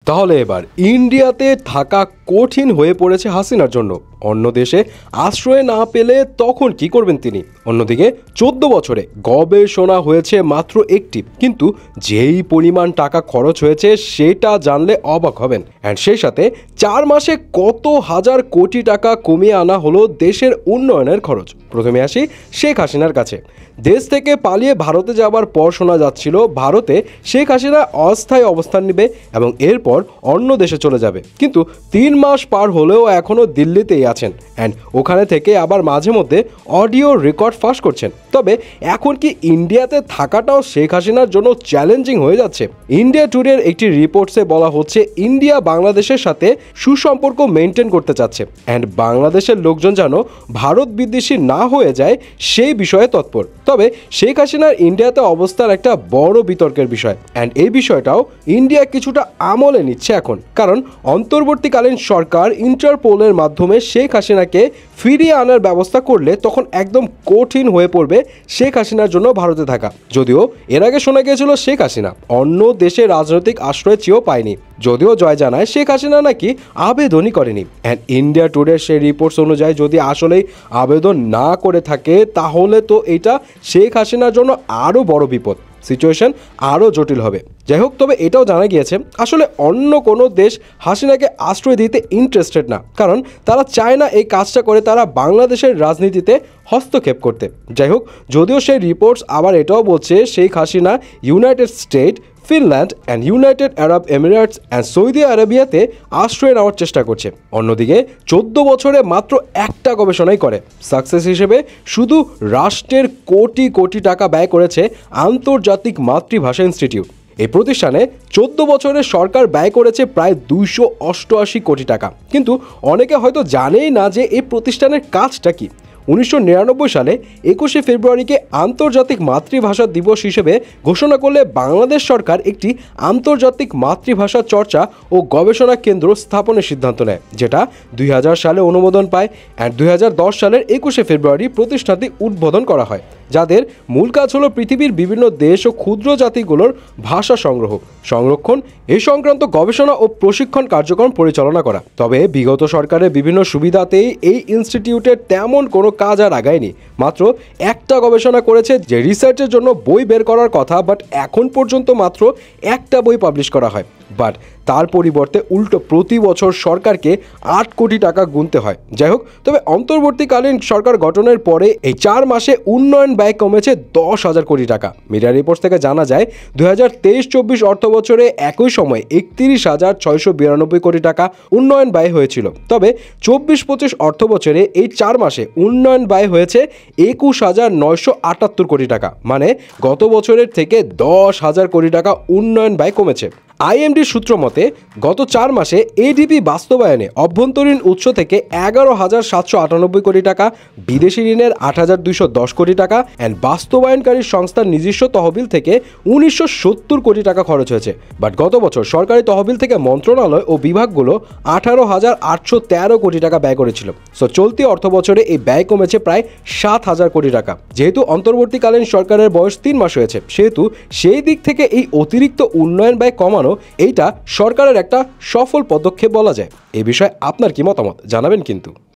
তাহলে এবার ইন্ডিয়াতে থাকা কঠিন হয়ে পড়েছে হাসিনার জন্য। অন্য দেশে আশ্রয় না পেলে তখন কি করবেন তিনি? অন্যদিকে 14 বছরে গবেষণা হয়েছে মাত্র একটি, কিন্তু যেই পরিমাণ টাকা খরচ হয়েছে সেটা জানলে অবাক হবেন। অ্যান্ড সেই সাথে 4 মাসে কত হাজার কোটি টাকা কমিয়ে আনা হলো দেশের উন্নয়নের খরচ। প্রথমে আসি শেখ হাসিনার কাছে। দেশ থেকে পালিয়ে ভারতে যাবার পর শোনা যাচ্ছিল ভারতে শেখ হাসিনা অস্থায়ী অবস্থান নেবে এবং এরপর অন্য দেশে চলে যাবে, কিন্তু 3 মাস পার হলেও এখনও দিল্লিতেই আছেন। অ্যান্ড ওখানে থেকে আবার মাঝে মধ্যে অডিও রেকর্ড ফাঁস করছেন। তবে এখন কি ইন্ডিয়াতে থাকাটাও শেখ হাসিনার জন্য চ্যালেঞ্জিং হয়ে যাচ্ছে? ইন্ডিয়া টুডের একটি রিপোর্টসে বলা হচ্ছে ইন্ডিয়া বাংলাদেশের সাথে সুসম্পর্ক মেনটেন করতে চাচ্ছে অ্যান্ড বাংলাদেশের লোকজন যেন ভারত বিদ্বেষী না হয়ে যায় সেই বিষয়ে তৎপর। তবে শেখ হাসিনার ইন্ডিয়াতে অবস্থার একটা বড় বিতর্কের বিষয়, অ্যান্ড এই বিষয়টাও ইন্ডিয়া কিছুটা আমলে নিচ্ছে এখন, কারণ অন্তর্বর্তীকালীন সরকার ইন্টারপোলের মাধ্যমে শেখ হাসিনাকে ফিরিয়ে আনার ব্যবস্থা করলে তখন একদম কঠিন হয়ে পড়বে শেখ হাসিনার জন্য ভারতে থাকা। যদিও এর আগে শোনা গিয়েছিল শেখ হাসিনা অন্য দেশে রাজনৈতিক আশ্রয় চেয়েও পায়নি, যদিও জয় জানায় শেখ হাসিনা নাকি আবেদনই করেনি। অ্যান্ড ইন্ডিয়া টুডের সেই রিপোর্টস অনুযায়ী যদি আসলেই আবেদন না করে থাকে তাহলে তো এটা শেখ হাসিনার জন্য আরও বড় বিপদ, সিচুয়েশন আরও জটিল হবে। যাই হোক, তবে এটাও জানা গিয়েছে আসলে অন্য কোনো দেশ হাসিনাকে আশ্রয় দিতে ইন্টারেস্টেড না, কারণ তারা চায় না এই কাজটা করে তারা বাংলাদেশের রাজনীতিতে হস্তক্ষেপ করতে। যাই হোক, যদিও সেই রিপোর্টস আবার এটাও বলছে Sheikh Hasina United State, Finland and United Arab Emirates and Saudi আরবিয়াতে আশ্রয় নেওয়ার চেষ্টা করছে। অন্যদিকে 14 বছরে মাত্র একটা গবেষণাই করে সাকসেস হিসেবে শুধু রাষ্ট্রের কোটি কোটি টাকা ব্যয় করেছে আন্তর্জাতিক মাতৃভাষা ইনস্টিটিউট। এই প্রতিষ্ঠানে 14 বছরে সরকার ব্যয় করেছে প্রায় 288 কোটি টাকা, কিন্তু অনেকে হয়তো জানেই না যে এই প্রতিষ্ঠানের কাজটা কি। 1999 সালে 21শে ফেব্রুয়ারিকে আন্তর্জাতিক মাতৃভাষা দিবস হিসেবে ঘোষণা করলে বাংলাদেশ সরকার একটি আন্তর্জাতিক মাতৃভাষা চর্চা ও গবেষণা কেন্দ্র স্থাপনের সিদ্ধান্ত নেয়, যেটা 2000 সালে অনুমোদন পায়। অ্যান্ড 2010 সালের 21শে ফেব্রুয়ারি প্রতিষ্ঠানটি উদ্বোধন করা হয়, যাদের মূল কাজ হলো পৃথিবীর বিভিন্ন দেশ ও ক্ষুদ্র জাতিগুলোর ভাষা সংগ্রহ, সংরক্ষণ, এই সংক্রান্ত গবেষণা ও প্রশিক্ষণ কার্যক্রম পরিচালনা করা। তবে বিগত সরকারের বিভিন্ন সুবিধাতেই এই ইনস্টিটিউটের তেমন কোনো কাজ আর আগায়নি। মাত্র একটা গবেষণা করেছে যে রিসার্চের জন্য বই বের করার কথা, বাট এখন পর্যন্ত মাত্র একটা বই পাবলিশ করা হয়। বাট তার পরিবর্তে উল্টো প্রতি বছর সরকারকে 8 কোটি টাকা গুনতে হয়। যাই হোক, তবে অন্তর্বর্তীকালীন সরকার গঠনের পরে এই 4 মাসে উন্নয়ন ব্যয় কমেছে 10,000 কোটি টাকা। মিডিয়া রিপোর্টস থেকে জানা যায় 2023-24 অর্থ বছরে একই সময় 31,692 কোটি টাকা উন্নয়ন ব্যয় হয়েছিল। তবে 24-25 অর্থ বছরে এই 4 মাসে উন্নয়ন ব্যয় হয়েছে 21,978 কোটি টাকা, মানে গত বছরের থেকে 10,000 কোটি টাকা উন্নয়ন ব্যয় কমেছে। আইএমডি সূত্র মতে গত 4 মাসে এডিপি বাস্তবায়নে অভ্যন্তরীণ উৎস থেকে 11,798 কোটি টাকা, বিদেশি ঋণের 8,210 কোটি টাকা অ্যান্ড বাস্তবায়নকারী সংস্থার নিজস্ব তহবিল থেকে 1,970 কোটি টাকা খরচ হয়েছে। বাট গত বছর সরকারি তহবিল থেকে মন্ত্রণালয় ও বিভাগগুলো 18,813 কোটি টাকা ব্যয় করেছিল। সো চলতি অর্থ বছরে এই ব্যয় কমেছে প্রায় 7,000 কোটি টাকা। যেহেতু অন্তর্বর্তীকালীন সরকারের বয়স 3 মাস হয়েছে, সেহেতু সেই দিক থেকে এই অতিরিক্ত উন্নয়ন ব্যয় কমানো এইটা সরকারের একটা সফল পদক্ষেপ বলা যায়। এই বিষয়ে আপনার কি মতামত জানাবেন কিন্তু।